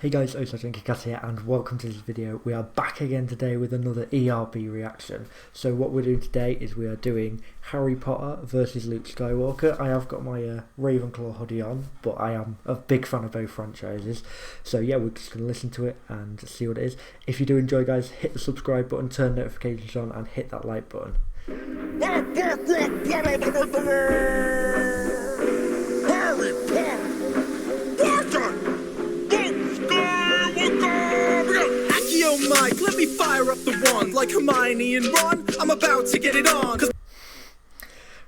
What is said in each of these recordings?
Hey guys, oSgtKickAss here and welcome to this video. We are back again today with another ERB reaction. So what we're doing today is we are doing Harry Potter versus Luke Skywalker. I have got my Ravenclaw hoodie on, but I am a big fan of both franchises. So yeah, we're just going to listen to it and see what it is. If you do enjoy guys, hit the subscribe button, turn notifications on and hit that like button. Harry Potter! Mike, let me fire up the wand like Hermione and Ron. I'm about to get it on.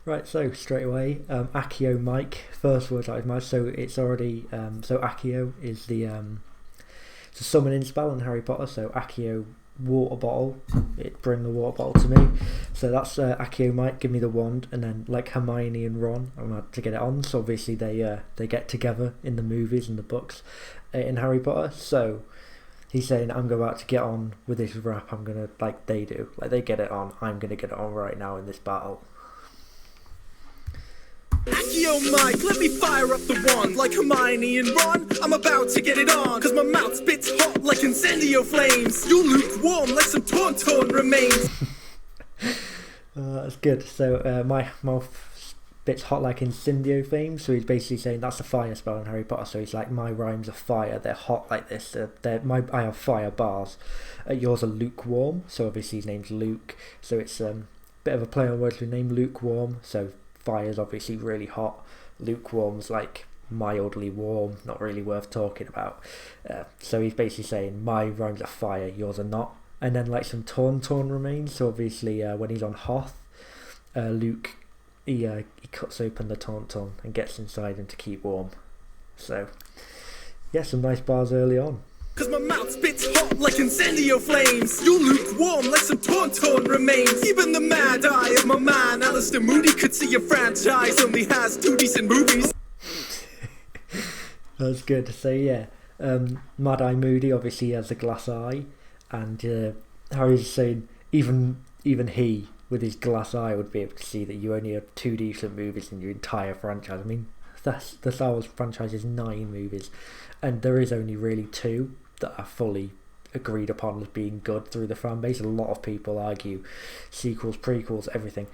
Right, so straight away, Accio Mike, first words out of his mouth. So it's already so Accio is the it's a summoning spell in Harry Potter. So Accio water bottle, bring the water bottle to me. So that's Accio Mike, give me the wand. And then like Hermione and Ron, I'm about to get it on. So obviously they get together in the movies and the books in Harry Potter. So he's saying, I'm about to get on with this rap. I'm gonna, like they do, like they get it on. I'm gonna get it on right now in this battle. Accio Mike, let me fire up the wand like Hermione and Ron. I'm about to get it on, cause my mouth spits hot like incendio flames. You lukewarm like some tauntaun remains. That's good. So my mouth spits hot like incendio flames. So he's basically saying that's a fire spell in Harry Potter. So he's like, my rhymes are fire. They're hot like this. I have fire bars. Yours are lukewarm. So obviously his name's Luke. So it's a bit of a play on words with the name lukewarm. So fire's obviously really hot. Lukewarm's like mildly warm, not really worth talking about. So he's basically saying my rhymes are fire, yours are not. And then like some tauntaun remains. So obviously when he's on Hoth, Luke he cuts open the tauntaun and gets inside him to keep warm. So yeah, some nice bars early on. Cause my mouth spits hot like incendio flames. You lukewarm like some tauntaun remains. Even the mad eye of my man Alistair Moody could see a franchise only has 2 decent movies. That's good. So yeah, Mad Eye Moody obviously has a glass eye, and Harry's saying even he with his glass eye would be able to see that you only have 2 decent movies in your entire franchise. I mean, the Star Wars franchise is 9 movies, and there is only really 2 that are fully agreed upon as being good through the fan base. A lot of people argue sequels, prequels, everything,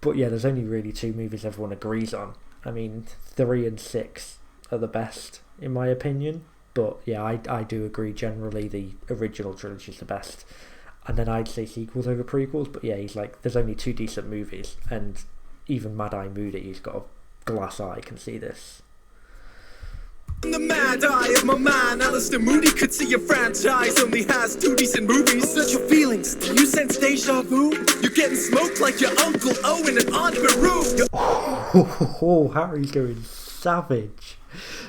but yeah, there's only really 2 movies everyone agrees on. I mean, 3 and 6 are the best in my opinion, but yeah, I do agree generally the original trilogy is the best, and then I'd say sequels over prequels. But yeah, he's like, there's only 2 decent movies, and even Mad Eye Moody, who's got a glass eye, can see this. The mad eye of my man Alistair Moody could see a franchise only has 2 decent movies. Search your feelings, do you sense deja vu? You're getting smoked like your Uncle Owen and Aunt Beru. Oh, Harry's going savage.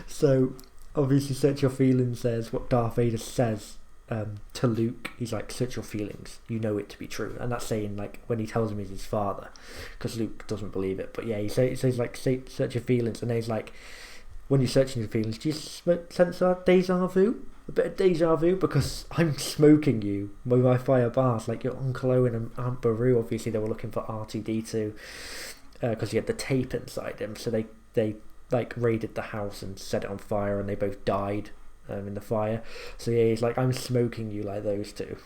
So obviously search your feelings says what Darth Vader says to Luke. He's like, search your feelings, you know it to be true. And that's saying like when he tells him he's his father, because Luke doesn't believe it. But yeah, he says like, search your feelings, and then he's like, when you're searching your feelings, do you sense a deja vu? A bit of deja vu? Because I'm smoking you with my fire bars like your Uncle Owen and Aunt Beru. Obviously they were looking for R2-D2 because he had the tape inside him. So they like raided the house and set it on fire, and they both died in the fire. So yeah, he's like, I'm smoking you like those 2.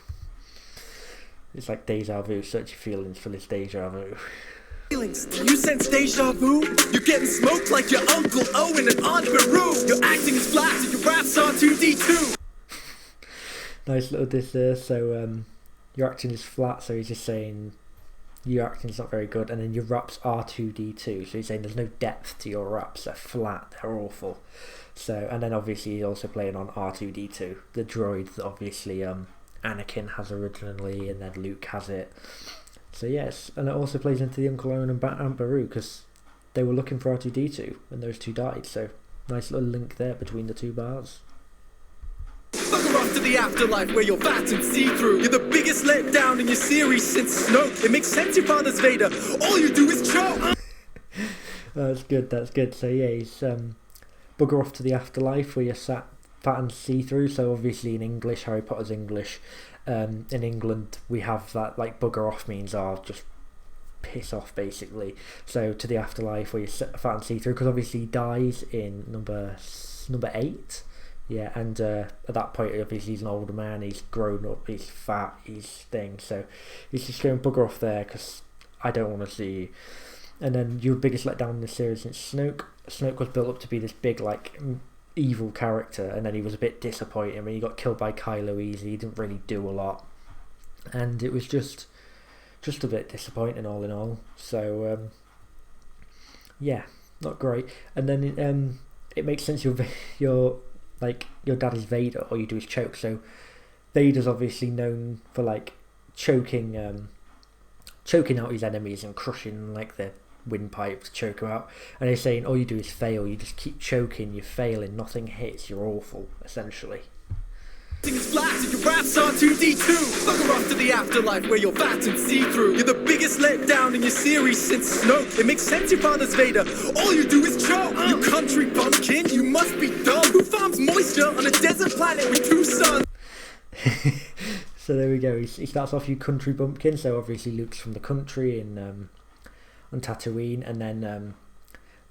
It's like deja vu. Search your feelings for this deja vu. Feelings, do you sense deja vu? You're getting smoked like your Uncle Owen and Aunt Beru. Your acting is flat and your raps are 2D2. Nice little diss there. So your acting is flat, so he's just saying your acting is not very good, and then your raps are 2D2. So he's saying there's no depth to your raps. They're flat. They're awful. So, and then obviously he's also playing on R2-D2, the droid that obviously Anakin has originally, and then Luke has it. So yes, and it also plays into the Uncle Owen and Aunt Beru, because they were looking for R2-D2 and those 2 died. So nice little link there between the 2 bars. Fuck off to the afterlife where you're fat and see-through. You're the biggest letdown in your series since Snoke. It makes sense your father's Vader. All you do is choke. That's good. That's good. So yeah, he's bugger off to the afterlife where you're fat and see-through. So obviously in English, Harry Potter's English. In England we have that, like bugger off means just piss off basically. So to the afterlife where you're fat and see-through, because obviously he dies in number 8 Yeah, and at that point, obviously, he's an older man. He's grown up. He's fat. He's thing. So he's just going bugger off there because I don't want to see you. And then your biggest letdown in the series since Snoke. Snoke was built up to be this big like evil character, and then he was a bit disappointing. I mean, he got killed by Kylo easy. He didn't really do a lot, and it was just a bit disappointing all in all. So yeah, not great. And then it makes sense. Your dad is Vader, all you do is choke. So Vader's obviously known for like choking out his enemies and crushing like their windpipe to choke them out. And they're saying all you do is fail. You just keep choking. You're failing. Nothing hits. You're awful, essentially. Flat and your raps R2D2. Bugger off to the afterlife where you're fat and see-through. You're the biggest letdown in your series since Snoke. It makes sense your father's Vader. All you do is choke. You country bumpkin, you must be dumb. Who farms moisture on a desert planet with 2 suns? So there we go. He starts off, you country bumpkin. So obviously Luke's from the country on Tatooine, and then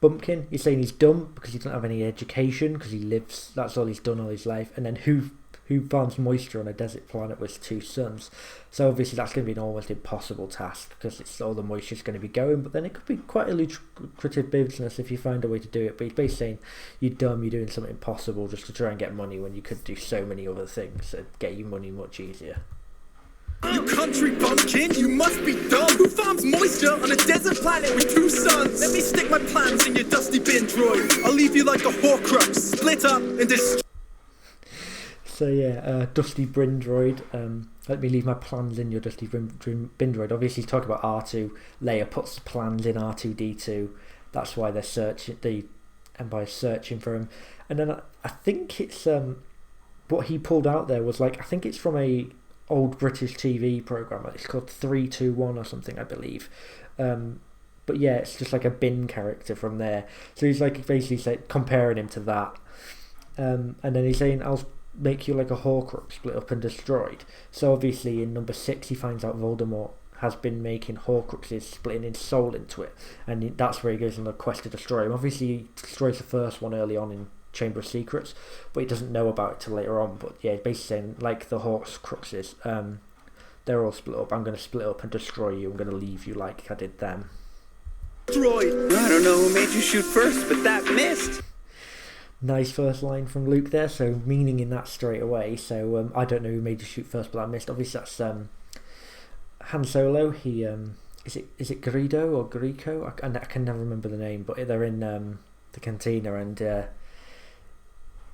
Bumpkin, he's saying he's dumb because he doesn't have any education because he lives. That's all he's done all his life. And then who farms moisture on a desert planet with 2 suns? So obviously that's going to be an almost impossible task because it's all the moisture's going to be going. But then it could be quite a lucrative business if you find a way to do it. But he's basically saying you're dumb, you're doing something impossible just to try and get money when you could do so many other things that get you money much easier. You country bumpkin, you must be dumb. Who farms moisture on a desert planet with 2 suns? Let me stick my plans in your dusty bin droid. I'll leave you like a Horcrux, split up and destroy. So yeah, Dusty Bin Droid. Let me leave my plans in your Dusty Bin Droid. Obviously, he's talking about R2. Leia puts the plans in R2D2. That's why they're searching. The Empire's searching for him. And then I think it's what he pulled out there was like, I think it's from a old British TV program. It's called 321 or something, I believe. But yeah, it's just like a bin character from there. So he's like basically comparing him to that. And then he's saying, I'll make you like a Horcrux, split up and destroyed. So obviously in number 6 he finds out Voldemort has been making Horcruxes, splitting his soul into it, and that's where he goes on the quest to destroy him. Obviously he destroys the first one early on in Chamber of Secrets, but he doesn't know about it till later on. But yeah, basically saying like the Horcruxes, they're all split up. I'm going to split up and destroy you. I'm going to leave you like I did them. Droid. I don't know who made you shoot first, but that missed. Nice first line from Luke there, so meaning in that straight away. So I don't know who made you shoot first, but I missed. Obviously that's Han Solo. He is it Greedo or Greco? I can never remember the name, but they're in the cantina, and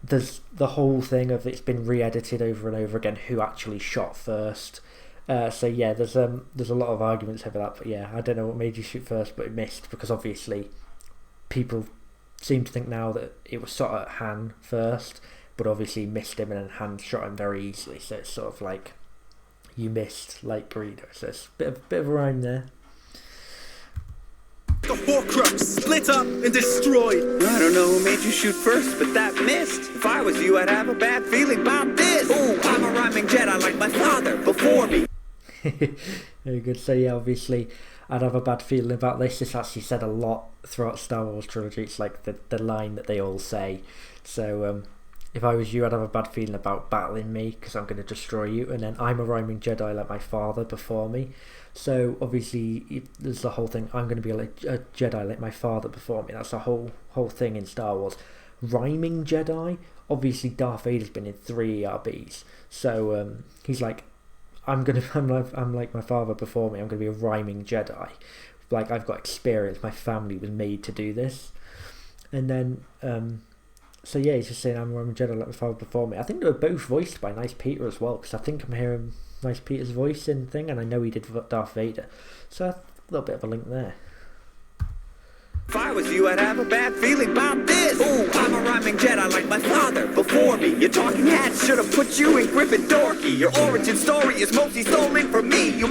there's the whole thing of it's been re-edited over and over again who actually shot first. So yeah, there's a lot of arguments over that, but yeah, I don't know what made you shoot first, but it missed because obviously people seem to think now that it was shot at Han first, but obviously missed him, and then Han shot him very easily. So it's sort of like you missed like Greedo. So it's a bit of a rhyme there. The Horcrux, split up and destroyed. I don't know who made you shoot first, but that missed. If I was you, I'd have a bad feeling about this. Ooh, I'm a rhyming Jedi like my father before me. Very good. So yeah, obviously I'd have a bad feeling about this. It's actually said a lot throughout Star Wars trilogy. It's like the line that they all say. So if I was you, I'd have a bad feeling about battling me because I'm going to destroy you. And then I'm a rhyming Jedi like my father before me. So obviously there's the whole thing. I'm going to be a Jedi like my father before me. That's the whole thing in Star Wars. Rhyming Jedi. Obviously Darth Vader's been in 3 ERBs. So he's like, I'm like my father before me. I'm going to be a rhyming Jedi. Like I've got experience. My family was made to do this. And then so yeah, he's just saying I'm a rhyming Jedi like my father before me. I think they were both voiced by Nice Peter as well, because I think I'm hearing Nice Peter's voice in thing, and I know he did Darth Vader. So a little bit of a link there. If I was you, I'd have a bad feeling about this. Ooh, I'm a rhyming Jedi like my father before me. Your talking hats should have put you in Gryffindor. Your origin story is mostly stolen from me.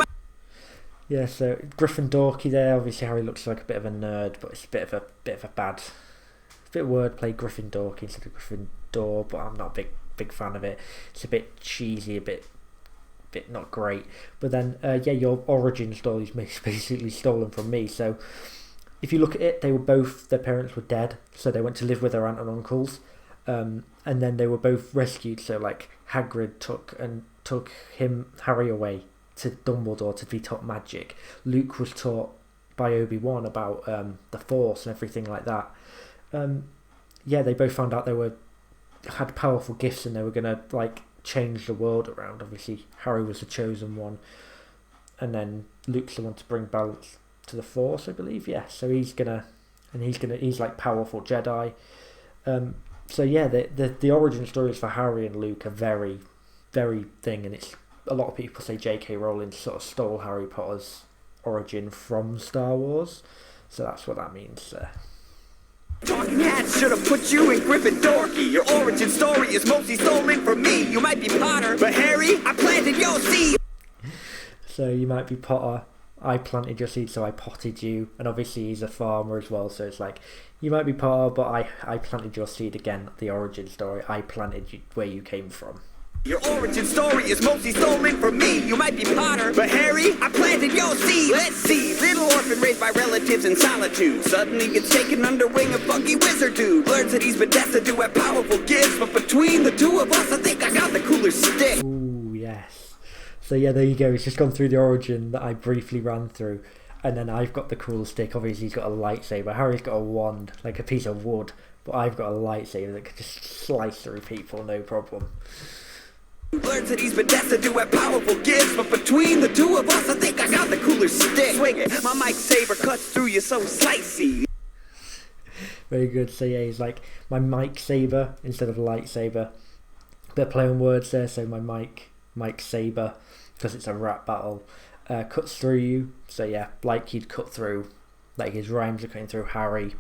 Yeah, so Gryffindor there. Obviously, Harry looks like a bit of a nerd, but it's a bit of a bad, a bit of wordplay. Gryffindor instead of Gryffindor, but I'm not a big fan of it. It's a bit cheesy, a bit not great. But then, yeah, your origin story is basically stolen from me. So if you look at it, their parents were dead, so they went to live with their aunt and uncles. and then they were both rescued. So like Hagrid took Harry away to Dumbledore to be taught magic. Luke was taught by Obi-Wan about the Force and everything like that. They both found out they had powerful gifts and they were gonna like change the world around. Obviously, Harry was the chosen one, and then Luke's the one to bring balance to the Force, I believe. Yeah, so he's like powerful Jedi. The origin stories for Harry and Luke are very, very thing, and it's a lot of people say J.K. Rowling sort of stole Harry Potter's origin from Star Wars, so that's what that means there. Talking hats should have put you in Gryffindor. Your origin story is mostly stolen from me. You might be Potter, but Harry, I planted your seed. So you might be Potter, I planted your seed, so I potted you. And obviously he's a farmer as well, so it's like, you might be Potter, but I planted your seed again. The origin story, I planted you where you came from. Your origin story is mostly stolen from me. You might be Potter, but Harry, I planted your seed. Let's see, little orphan raised by relatives in solitude suddenly gets taken under wing of funky wizard dude. Learns that he's been destined to have powerful gifts, but between the two of us, I think I got the cooler stick. Ooh, yes. So yeah, there you go. He's just gone through the origin that I briefly ran through, and then I've got the cool stick. Obviously, he's got a lightsaber. Harry's got a wand, like a piece of wood, but I've got a lightsaber that could just slice through people, no problem. Learns that he's been destined to have powerful gifts, but between the two of us, I think I got the cooler stick. Swing it, my mic saber cuts through you so slicey. Very good. So yeah, he's like, my mic saber instead of lightsaber. Bit of play on words there. So my mic saber, because it's a rap battle, cuts through you. So yeah, like he'd cut through, like his rhymes are cutting through Harry,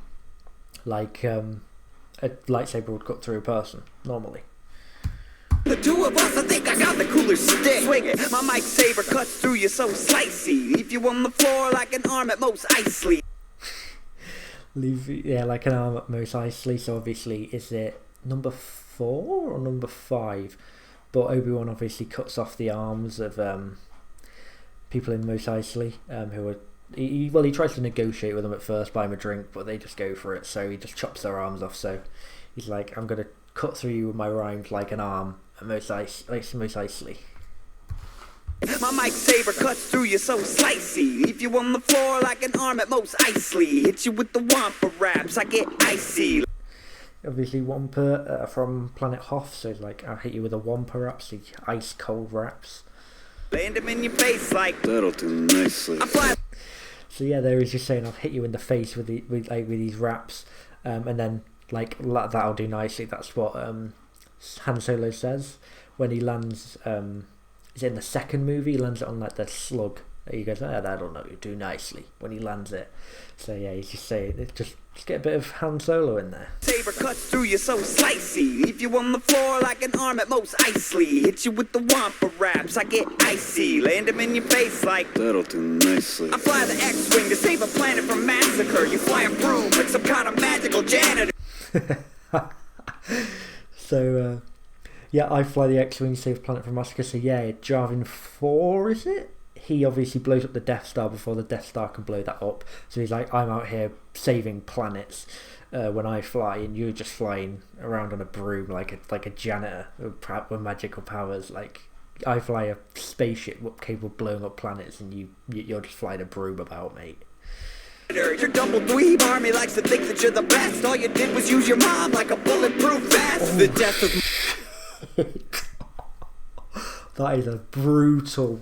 like a lightsaber would cut through a person normally. The two of us, I think I got the cooler stick. Swing it, my mic saber cuts through you so slicey. Leave you on the floor like an arm at most Isley. Like an arm at most Isley. So obviously, is it number 4 or number 5? But Obi-Wan obviously cuts off the arms of people in Mos Eisley who are. He tries to negotiate with them at first, buy them a drink, but they just go for it. So he just chops their arms off. So he's like, I'm gonna cut through you with my rhymes like an arm. Mos Eisley. My mic saber cuts through you so slicey. Leave you on the floor like an arm at most Isley. Hit you with the Wampa raps, I get icy. Obviously Wampa from Planet Hoth, so like I'll hit you with a Wampa raps, the ice cold raps. Land him in your face like that'll do nicely. So yeah, there he's just saying I'll hit you in the face with these raps, and then like that'll do nicely. That's what Han Solo says when he lands. Is it in the second movie? He lands it on like the slug. He goes, that'll do nicely when he lands it. So yeah, he's just saying, just get a bit of Han Solo in there. Saber cuts through you so slicey. Leave you on the floor like an arm at most Isley. Hit you with the Wampa raps, I get icy. Land him in your face like that'll do nicely. I fly the X-Wing to save a planet from massacre. You fly a broom like some kind of magical janitor. So yeah, I fly the X-Wing to save a planet from massacre. So yeah, Javin 4, is it? He obviously blows up the Death Star before the Death Star can blow that up. So he's like, I'm out here saving planets when I fly, and you're just flying around on a broom like a janitor with magical powers. Like, I fly a spaceship capable of blowing up planets, and you're just flying a broom about, mate. Your double dweeb army likes to think that you're the best. All you did was use your mom like a bulletproof vest. The death of that is a brutal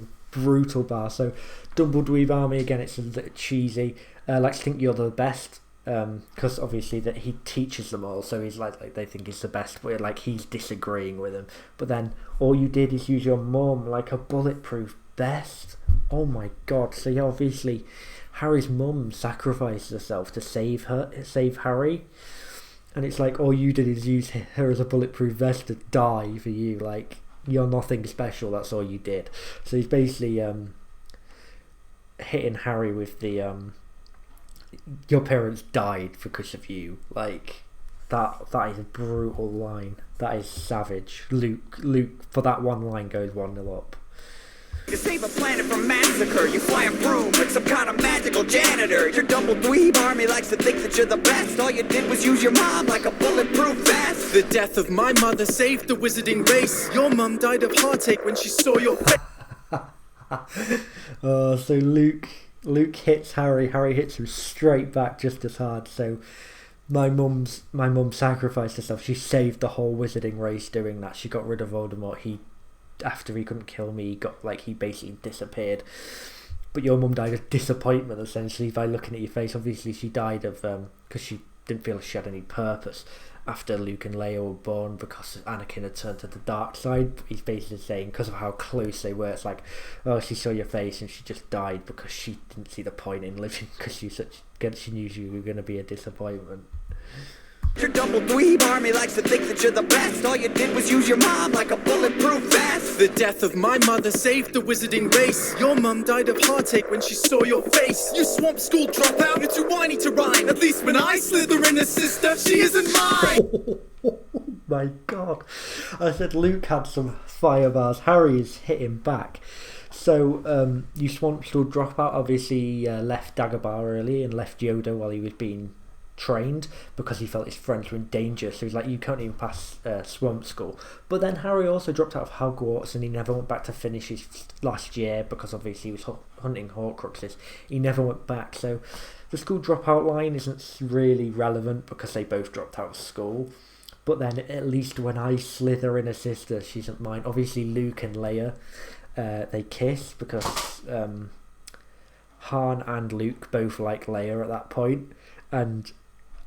bar. So double dweeb army again, it's a little cheesy. Likes to think you're the best, because obviously that he teaches them all, so he's like they think he's the best, but like he's disagreeing with them. But then all you did is use your mum like a bulletproof vest. Oh my god. So yeah, obviously Harry's mum sacrificed herself to save Harry, and it's like all you did is use her as a bulletproof vest to die for you. Like, you're nothing special, that's all you did. So he's basically hitting Harry with the your parents died because of you. Like, that is a brutal line. That is savage. Luke for that one line goes 1-0 up. To save a planet from massacre, you fly a broom like some kind of magical janitor. Your double dweeb army likes to think that you're the best. All you did was use your mom like a bulletproof vest. The death of my mother saved the wizarding race. Your mum died of heartache when she saw your face. So Luke hits Harry. Harry hits him straight back just as hard. So my mum sacrificed herself. She saved the whole wizarding race doing that. She got rid of Voldemort. After he couldn't kill me, he basically disappeared. But your mum died of disappointment, essentially, by looking at your face. Obviously, she died of because she didn't feel she had any purpose after Luke and Leia were born, because Anakin had turned to the dark side. He's basically saying because of how close they were, it's like, oh, she saw your face and she just died because she didn't see the point in living, because she knew you were going to be a disappointment. Your double dweeb army likes to think that you're the best. All you did was use your mom like a bulletproof vest. The death of my mother saved the wizarding race. Your mum died of heartache when she saw your face. You swamp school dropout, you're too whiny to rhyme. At least when I slither in a sister, she isn't mine. Oh my god. I said Luke had some fire bars. Harry is hitting back. So you swamp school dropout obviously left Dagobah early and left Yoda while he was being trained because he felt his friends were in danger. So he's like, you can't even pass swamp school. But then Harry also dropped out of Hogwarts and he never went back to finish his last year because obviously he was hunting Horcruxes. He never went back. So the school dropout line isn't really relevant because they both dropped out of school. But then at least when I slither in a sister, she isn't mine. Obviously Luke and Leia, they kiss because Han and Luke both like Leia at that point. And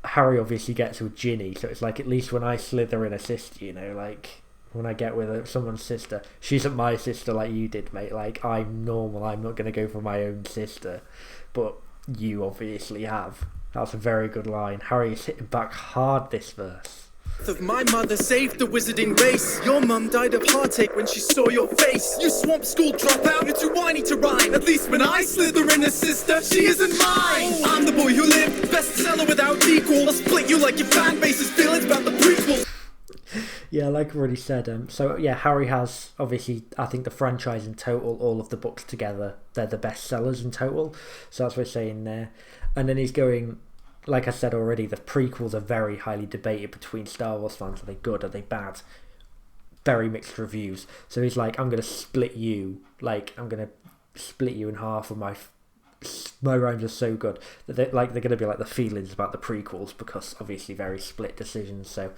Harry obviously gets with Ginny, so it's like, at least when I slither in a sister, you know, like when I get with someone's sister, she isn't my sister like you did, mate. Like, I'm normal, I'm not going to go for my own sister, but you obviously have. That's a very good line. Harry is hitting back hard this verse. Of my mother saved the wizarding race. Your mum died of heartache when she saw your face. You swamp school dropout, you're too whiny to rhyme. At least when I slither in a sister, she isn't mine. I'm the boy who lived, bestseller without equal. I'll split you like your fan base's feelings about the prequel. Yeah, like I've already said, so yeah, Harry has, obviously, I think the franchise in total, all of the books together, they're the best sellers in total, so that's what we're saying there. And then he's going, like I said already, the prequels are very highly debated between Star Wars fans. Are they good? Are they bad? Very mixed reviews. So he's like, I'm going to split you. Like, I'm going to split you in half. And my rhymes are so good that they're going to be like the feelings about the prequels, because obviously very split decisions. So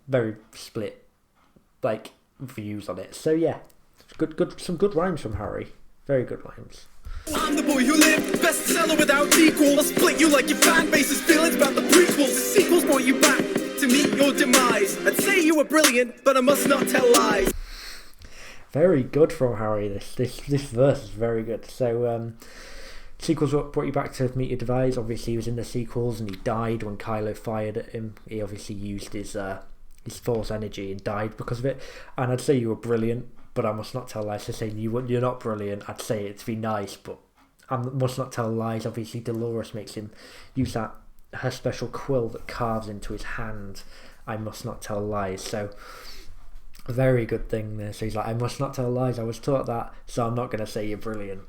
very split like views on it. So yeah, some good rhymes from Harry. Very good rhymes. I'm the boy who lived, bestseller without equal. I'll split you like your fan base's feelings about the prequels. Sequels brought you back to meet your demise. I'd say you were brilliant, but I must not tell lies. Very good from Harry. This verse is very good. So sequels brought you back to meet your demise. Obviously he was in the sequels and he died when Kylo fired at him. He obviously used his force energy and died because of it. And I'd say you were brilliant, but I must not tell lies. So saying you're not brilliant, I'd say it to be nice, but I must not tell lies. Obviously Dolores makes him use her special quill that carves into his hand. I must not tell lies. So a very good thing there. So he's like, I must not tell lies. I was taught that, so I'm not going to say you're brilliant.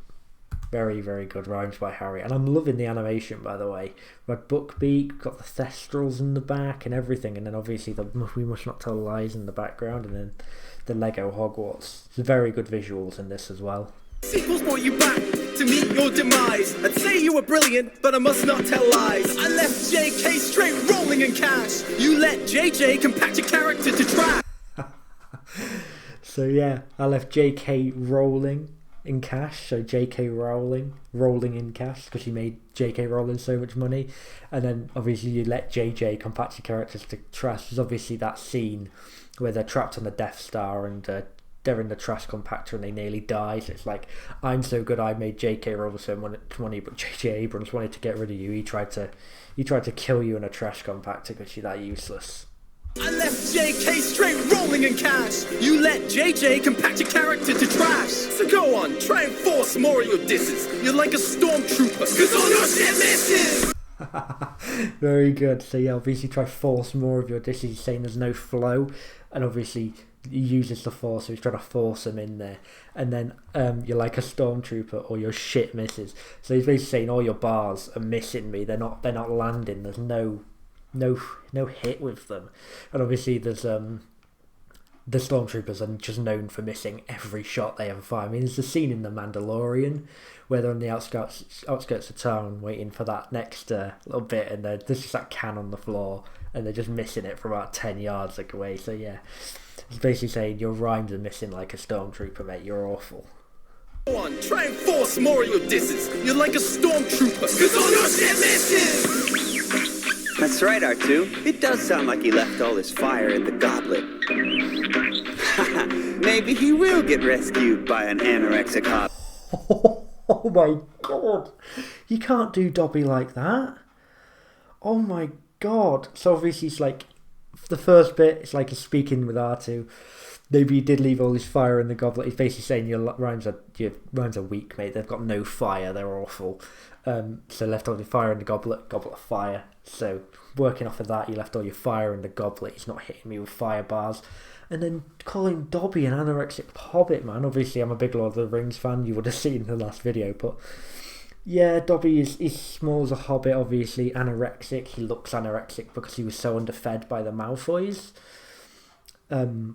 Very, very good rhymes by Harry. And I'm loving the animation, by the way. Red Bookbeak, got the Thestrals in the back and everything. And then obviously the We Must Not Tell Lies in the background. And then the Lego Hogwarts. There's very good visuals in this as well. Sequels brought you back to meet your demise. I'd say you were brilliant, but I must not tell lies. I left JK straight rolling in cash. You let JJ compact your character to trash. So yeah, I left JK rolling in cash. So JK rolling in cash, because he made JK Rowling so much money. And then obviously you let JJ compact your characters to trash. There's obviously that scene where they're trapped on the Death Star and they're in the trash compactor and they nearly die. So it's like, I'm so good I made J.K. Rowling so much money, but J.J. Abrams wanted to get rid of you. He tried to kill you in a trash compactor because you're that useless. I left JK straight rolling in cash. You let JJ compact your character to trash. So go on, try and force more of your disses. You're like a stormtrooper, cause all your shit misses. Very good. So yeah, obviously try force more of your dishes. He's saying there's no flow, and obviously he uses the force, so he's trying to force him in there. And then you're like a stormtrooper, or your shit misses. So he's basically saying all your bars are missing me. They're not landing. There's no hit with them. And obviously there's the stormtroopers are just known for missing every shot they ever fire. I mean, there's a scene in The Mandalorian where they're on the outskirts of town waiting for that next little bit, and there's just that can on the floor, and they're just missing it from about 10 yards away. So yeah, he's basically saying your rhymes are missing like a stormtrooper, mate. You're awful. Go on, try and force more of your distance. You're like a stormtrooper, cause all your shit misses! That's right, R2. It does sound like he left all his fire in the goblet. Maybe he will get rescued by an anorexic hop. Oh my god. You can't do Dobby like that. Oh my god. So obviously it's like, the first bit, it's like he's speaking with R2. Maybe he did leave all his fire in the goblet. He's basically saying your rhymes are weak, mate. They've got no fire. They're awful. So left all your fire in the goblet of fire. So working off of that, you left all your fire in the goblet. He's not hitting me with fire bars. And then calling Dobby an anorexic hobbit, man. Obviously, I'm a big Lord of the Rings fan. You would have seen in the last video. But yeah, Dobby is small as a hobbit, obviously. Anorexic. He looks anorexic because he was so underfed by the Malfoys.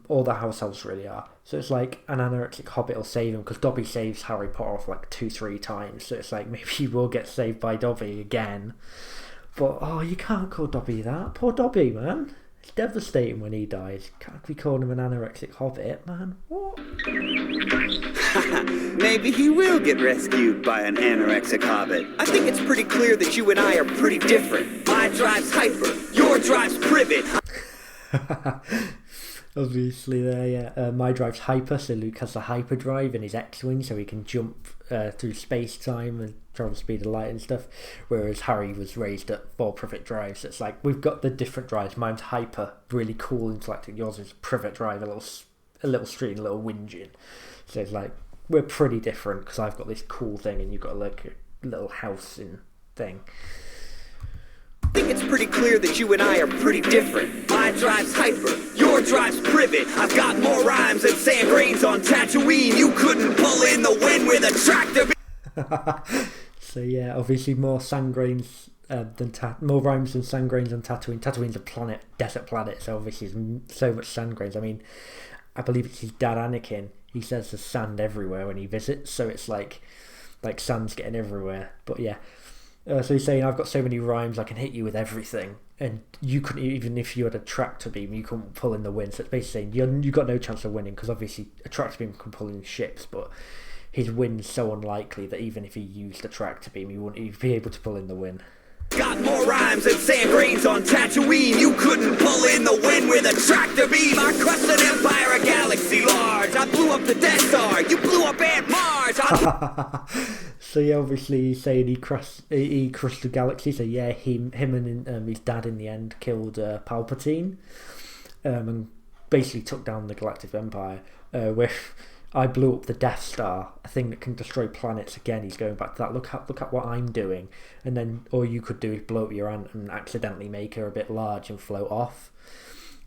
All the house elves really are. So it's like an anorexic hobbit will save him, because Dobby saves Harry Potter off like 2-3 times. So it's like maybe he will get saved by Dobby again. But oh, you can't call Dobby that. Poor Dobby, man. It's devastating when he dies. Can't be calling him an anorexic hobbit, man. What? Maybe he will get rescued by an anorexic hobbit. I think it's pretty clear that you and I are pretty different. My drive's hyper, your drive's privet. Obviously there, yeah. My drive's hyper, so Luke has the hyperdrive in his X-Wing, so he can jump through space-time and travel speed of light and stuff, whereas Harry was raised at 4 privet drives. So it's like, we've got the different drives. Mine's hyper, really cool, interactive. Yours is privet drive, a little stream, a little whinging. So it's like, we're pretty different, because I've got this cool thing and you've got like a little house and thing. I think it's pretty clear that you and I are pretty different. My drive's hyper, your drive's privet. I've got more rhymes than sand grains on Tatooine. You couldn't pull in the wind with a tractor. So yeah, obviously more sand grains more rhymes than sand grains on Tatooine. Tatooine's a planet, desert planet, so obviously there's so much sand grains. I mean, I believe it's his dad Anakin. He says there's sand everywhere when he visits, so it's like sand's getting everywhere. But yeah. So he's saying, I've got so many rhymes, I can hit you with everything. And you couldn't, even if you had a tractor beam, you couldn't pull in the wind. So it's basically saying, you've got no chance of winning, because obviously a tractor beam can pull in ships, but his win's so unlikely that even if he used a tractor beam, he wouldn't be able to pull in the wind. Got more rhymes than sand grains on Tatooine. You couldn't pull in the wind with a tractor beam. I crushed an empire, a galaxy large. I blew up the Death Star. You blew up Aunt Marge. So yeah, obviously he's saying he crushed the galaxy. So yeah, him and his dad in the end killed Palpatine, and basically took down the Galactic Empire. Where I blew up the Death Star, a thing that can destroy planets. Again, he's going back to that. Look at what I'm doing. And then all you could do is blow up your aunt and accidentally make her a bit large and float off.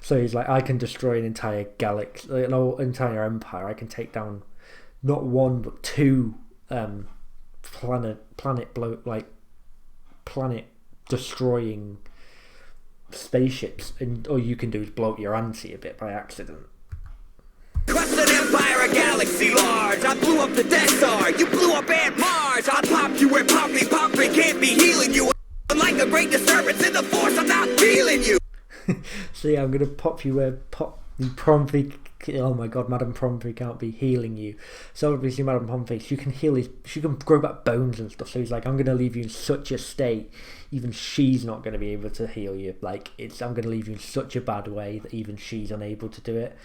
So he's like, I can destroy an entire galaxy, an entire empire. I can take down not one but 2 planet destroying spaceships, and all you can do is blow up your auntie a bit by accident. Crushed an empire, a galaxy large. I blew up the Death Star. You blew up Aunt Marge. I popped you where Poppy can't be healing you. Like a great disturbance in the force, I'm not feeling you. So yeah, I'm gonna pop you where Pomfrey. Oh my god, Madame Pomfrey can't be healing you. So obviously Madame Pomfrey, she can grow back bones and stuff. So he's like, I'm gonna leave you in such a state, even she's not gonna be able to heal you. I'm gonna leave you in such a bad way that even she's unable to do it.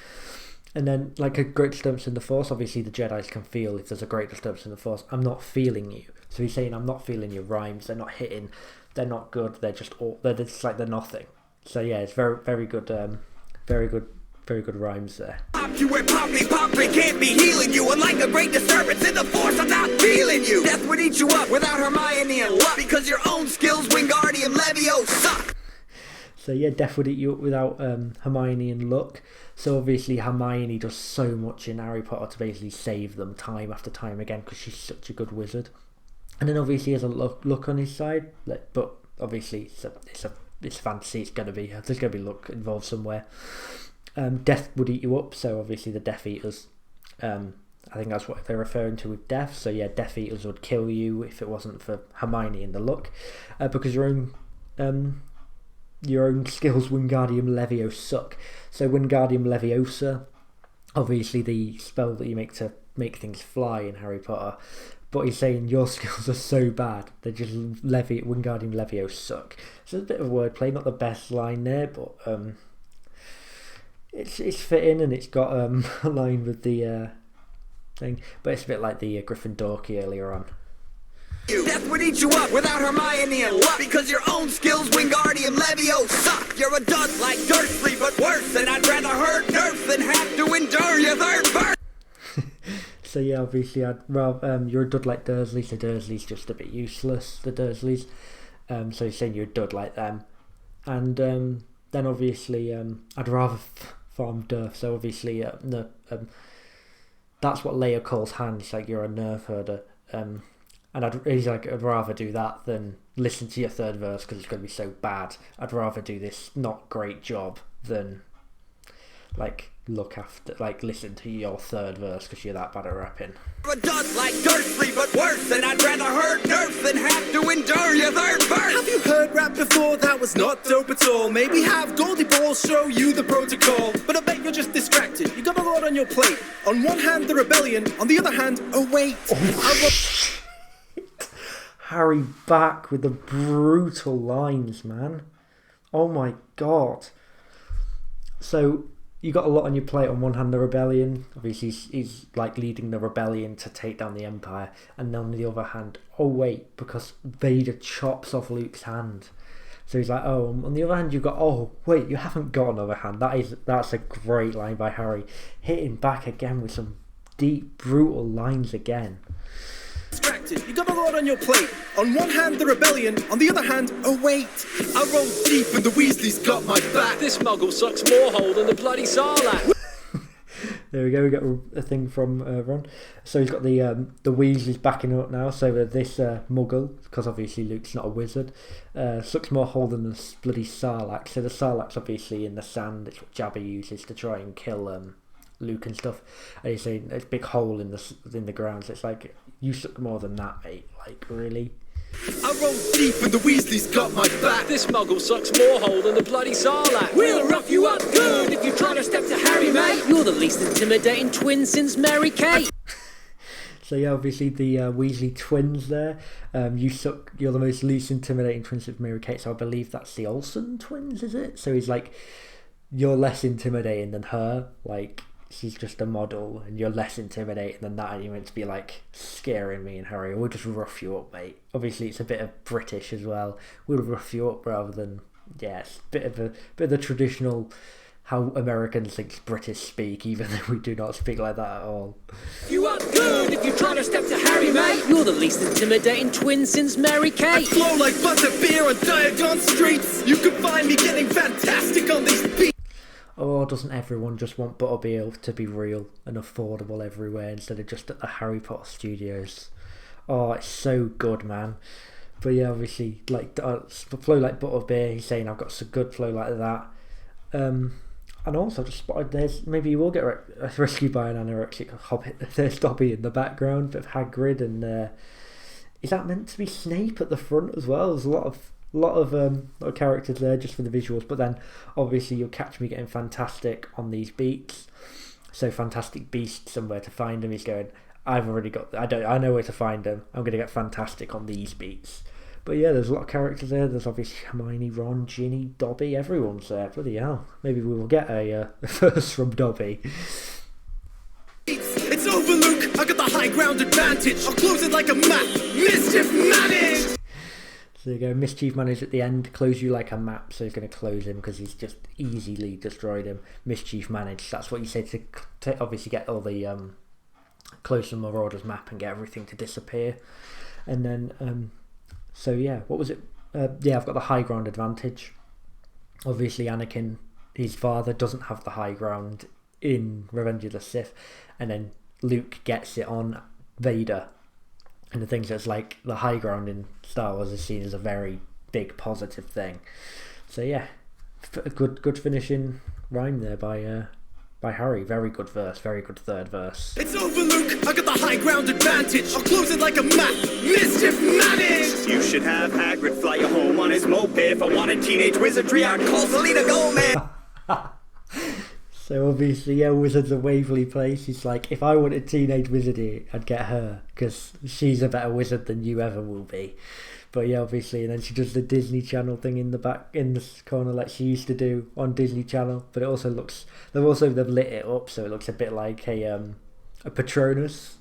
And then, like a great disturbance in the Force, obviously the Jedis can feel if there's a great disturbance in the Force. I'm not feeling you. So he's saying, I'm not feeling your rhymes. They're not hitting. They're not good. They're just like they're nothing. So yeah, it's very, very good, very good rhymes there. Popped you where Poppy can't be healing you. Unlike a great disturbance in the Force, I'm not feeling you. Death would eat you up without Hermione and luck, because your own skills, Wingardium Levio, suck. So yeah, Death would eat you up without Hermione and luck. So obviously Hermione does so much in Harry Potter to basically save them time after time again because she's such a good wizard. And then obviously he has a luck on his side, but obviously it's fantasy. There's going to be luck involved somewhere. Death would eat you up, so obviously the Death Eaters. I think that's what they're referring to with death. So yeah, Death Eaters would kill you if it wasn't for Hermione and the luck, because your own skills Wingardium Leviosa suck. So Wingardium Leviosa, obviously the spell that you make to make things fly in Harry Potter, but he's saying your skills are so bad they just Wingardium Leviosa suck. So it's a bit of wordplay, not the best line there, but it's fitting, and it's got a line with the thing, but it's a bit like the Gryffindor earlier on. Death would eat you up without Hermione and luck, because your own skills Wingardium Leviosa suck. You're a dud like Dursley, but worse, and I'd rather hurt nerfs than have to endure your third birth. So yeah, obviously I'd rather you're a dud like Dursley, so Dursley's just a bit useless, the Dursleys. So he's saying you're a dud like them, and then obviously I'd rather farm Durf. So obviously that's what Leia calls hand. It's like you're a nerf herder. And he's like, I'd rather do that than listen to your third verse because it's going to be so bad. I'd rather do this not great job than listen to your third verse because you're that bad at rapping. You're a dud like Dursley, but worse, and I'd rather hurt nerfs than have to endure your third verse. Have you heard rap before? That was not dope at all. Maybe have Goldie Balls show you the protocol. But I bet you're just distracted. You got a lot on your plate. On one hand, the rebellion. On the other hand, oh wait. Harry back with the brutal lines, man. Oh my god. So you got a lot on your plate. On one hand, the rebellion. Obviously, he's like leading the rebellion to take down the Empire. And on the other hand, oh wait, because Vader chops off Luke's hand. So he's like, oh, on the other hand, you've got, oh wait, you haven't got another hand. That's a great line by Harry, hitting back again with some deep, brutal lines again. Distracted. You got a lot on your plate. On one hand, the rebellion. On the other hand, oh wait. I rolled deep and the Weasleys got my back. This muggle sucks more hole than the bloody Sarlacc. There we go. We got a thing from Ron. So he's got the Weasleys backing up now. So this Muggle, because obviously Luke's not a wizard, sucks more hole than the bloody Sarlacc. So the Sarlacc's obviously in the sand. It's what Jabba uses to try and kill Luke and stuff. And he's saying there's a big hole in the ground. So it's like, you suck more than that, mate. Like, really? I rolled deep and the Weasleys got my back. This muggle sucks more hole than the bloody Sarlacc. We'll rough you up good if you try to step to Harry, mate. You're the least intimidating twin since Mary Kate. So yeah, obviously the Weasley twins there. You suck. You're the most least intimidating twin since Mary Kate. So I believe that's the Olsen twins, is it? So he's like, you're less intimidating than her. Like, she's just a model, and you're less intimidating than that, and you're meant to be like scaring me and Harry. We'll just rough you up, mate. Obviously, it's a bit of British as well. We'll rough you up rather than, yeah, it's a bit of the traditional how Americans think British speak, even though we do not speak like that at all. You up good if you try to step to Harry, mate. You're the least intimidating twin since Mary Kate. I flow like butterbeer on Diagon streets. You can find me getting fantastic on these beats. Oh, doesn't everyone just want Butterbeer to be real and affordable everywhere instead of just at the Harry Potter studios? Oh, it's so good, man. But yeah, obviously, like flow like Butterbeer. He's saying I've got some good flow like that. And also just spotted maybe you will get rescued by an anorexic hobbit. There's Dobby in the background, bit of Hagrid, and is that meant to be Snape at the front as well? There's a lot of characters there just for the visuals, but then obviously you'll catch me getting Fantastic on these beats. So Fantastic Beast, somewhere to find him. He's going, I've already got, I know where to find him. I'm going to get Fantastic on these beats. But yeah, there's a lot of characters there. There's obviously Hermione, Ron, Ginny, Dobby. Everyone's there. Bloody hell. Maybe we will get a verse from Dobby. It's over, Luke. I got the high ground advantage. I'll close it like a map. Mischief managed. So there you go, Mischief managed at the end, close you like a map, so he's going to close him because he's just easily destroyed him. Mischief managed, that's what you say to obviously get all the close the Marauders map and get everything to disappear. And then, so yeah, what was it? Yeah, I've got the high ground advantage. obviously Anakin, his father, doesn't have the high ground in Revenge of the Sith, and then Luke gets it on Vader. And the things that's like the high ground in Star Wars is seen as a very big positive thing. So yeah, a good finishing rhyme there by Harry. Very good verse, very good third verse. It's over, Luke. I got the high ground advantage. I'll close it like a map. Mischief managed. You should have Hagrid fly you home on his moped. If I wanted teenage wizardry, I'd call Selena Gomez. So obviously, yeah, Wizards of Waverly Place. He's like, if I wanted teenage wizardry, I'd get her, because she's a better wizard than you ever will be. But yeah, obviously, and then she does the Disney Channel thing in the back, in the corner, like she used to do on Disney Channel. But it also looks, they've lit it up, so it looks a bit like a Patronus.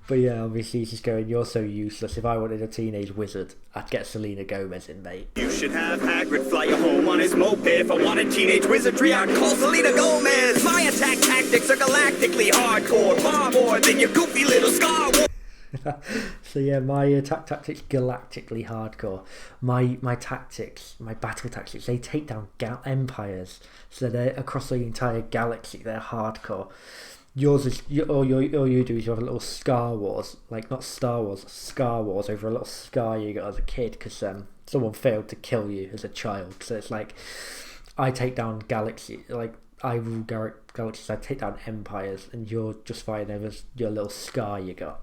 But yeah, obviously he's just going, you're so useless. If I wanted a teenage wizard, I'd get Selena Gomez in, mate. You should have Hagrid fly you home on his moped. If I wanted teenage wizardry, I'd call Selena Gomez. My attack tactics are galactically hardcore, far more than your goofy little Star Wars. So yeah, my attack tactics galactically hardcore. My tactics, my battle tactics, they take down empires. So they're across the entire galaxy. They're hardcore. Yours is all you do is you have a little Scar Wars, like not Star Wars, Scar Wars over a little scar you got as a kid because someone failed to kill you as a child. So it's like I take down galaxy, like I rule galaxies, I take down empires, and you're just fighting over your little scar you got.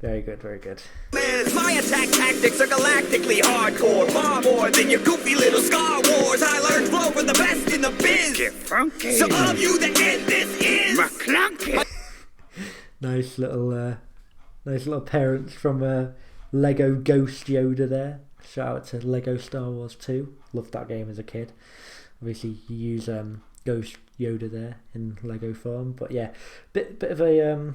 Very good, very good. My attack tactics are galactically hardcore, far more than your goofy little Star Wars. I learned flow from the best in the biz. Get funky. So all of you that end this is McClunky. Nice little parents from Lego Ghost Yoda there. Shout out to Lego Star Wars 2. Loved that game as a kid. Obviously you use Ghost Yoda there in Lego form, but yeah, bit of a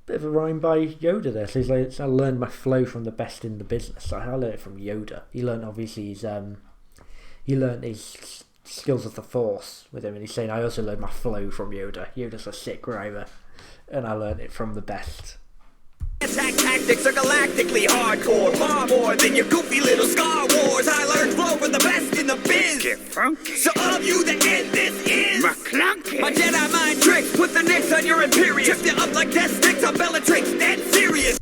rhyme by Yoda there. So he's like, I learned my flow from the best in the business. So I learned it from Yoda. He learned obviously his skills of the Force with him, and he's saying I also learned my flow from Yoda. Yoda's a sick rhymer, and I learned it from the best. Attack tactics are galactically hardcore, far more than your goofy little Star Wars. I learned flow from the best in the biz. Get funky. So all of you that end this is McClunky. My Jedi mind tricks put the nicks on your Imperius. Trip you up like death sticks on Bellatrix, dead serious.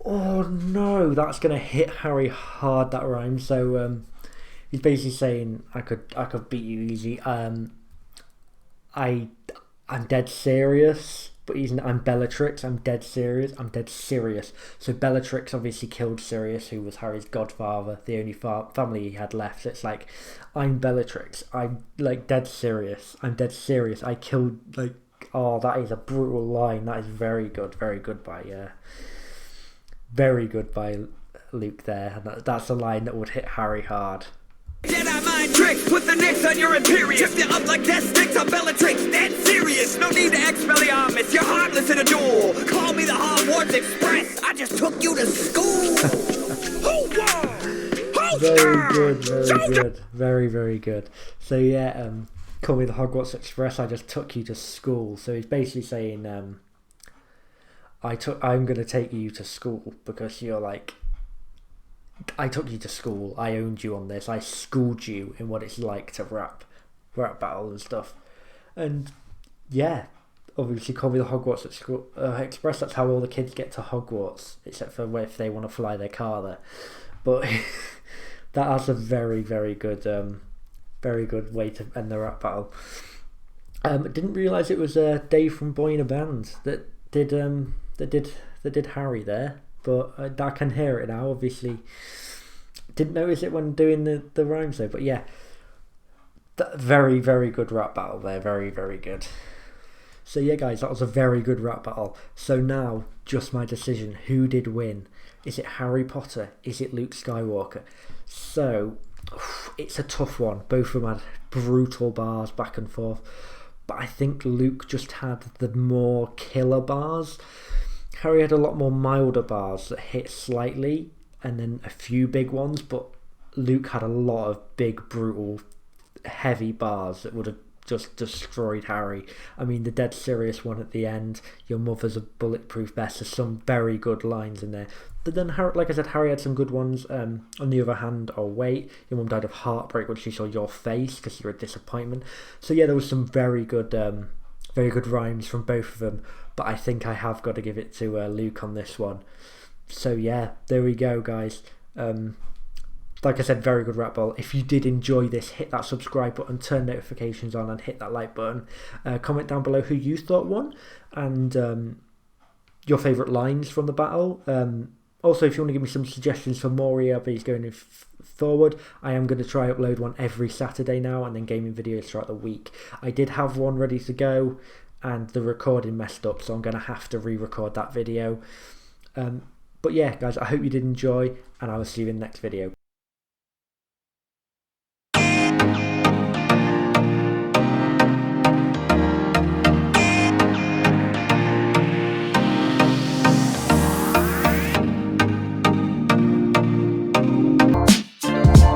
Oh no, that's gonna hit Harry hard, that rhyme. So he's basically saying I could beat you easy. I'm dead serious. But I'm Bellatrix, I'm dead serious. So Bellatrix obviously killed Sirius, who was Harry's godfather, the only family he had left. So it's like, I'm Bellatrix, I'm like dead serious. I killed, like, oh, that is a brutal line. That is very good by Luke there. And that's a line that would hit Harry hard. Jedi mind tricks, put the nicks on your Imperius. Trip you up like death sticks on Bellatrix, dead serious. No need to Expelliarmus, you're harmless in a duel. Call me the Hogwarts Express, I just took you to school. Very good. So yeah, call me the Hogwarts Express, I just took you to school. So he's basically saying I'm going to take you to school because you're like, I took you to school, I owned you on this, I schooled you in what it's like to rap battle and stuff. And yeah, obviously call me the Hogwarts Express, that's how all the kids get to Hogwarts, except for if they want to fly their car there. But that's a very good way to end the rap battle. I didn't realise it was Dave from Boy in a Band that did Harry there. But I can hear it now, obviously. Didn't notice it when doing the rhymes though. But yeah, very good rap battle there. Very good. So yeah, guys, that was a very good rap battle. So now, just my decision. Who did win? Is it Harry Potter? Is it Luke Skywalker? So, it's a tough one. Both of them had brutal bars back and forth. But I think Luke just had the more killer bars. Harry had a lot more milder bars that hit slightly, and then a few big ones, but Luke had a lot of big, brutal, heavy bars that would have just destroyed Harry. I mean, the dead serious one at the end, your mother's a bulletproof vest, there's some very good lines in there. But then, like I said, Harry had some good ones. On the other hand, oh wait, your mum died of heartbreak when she saw your face because you're a disappointment. So yeah, there was some very good rhymes from both of them. But I think I have got to give it to Luke on this one. So yeah, there we go, guys. Like I said, very good rap battle. If you did enjoy this, hit that subscribe button, turn notifications on, and hit that like button. Comment down below who you thought won and your favourite lines from the battle. Also, if you want to give me some suggestions for more ERBs going forward, I am going to try upload one every Saturday now, and then gaming videos throughout the week. I did have one ready to go, and the recording messed up, so I'm going to have to re-record that video. But yeah, guys, I hope you did enjoy, and I will see you in the next video.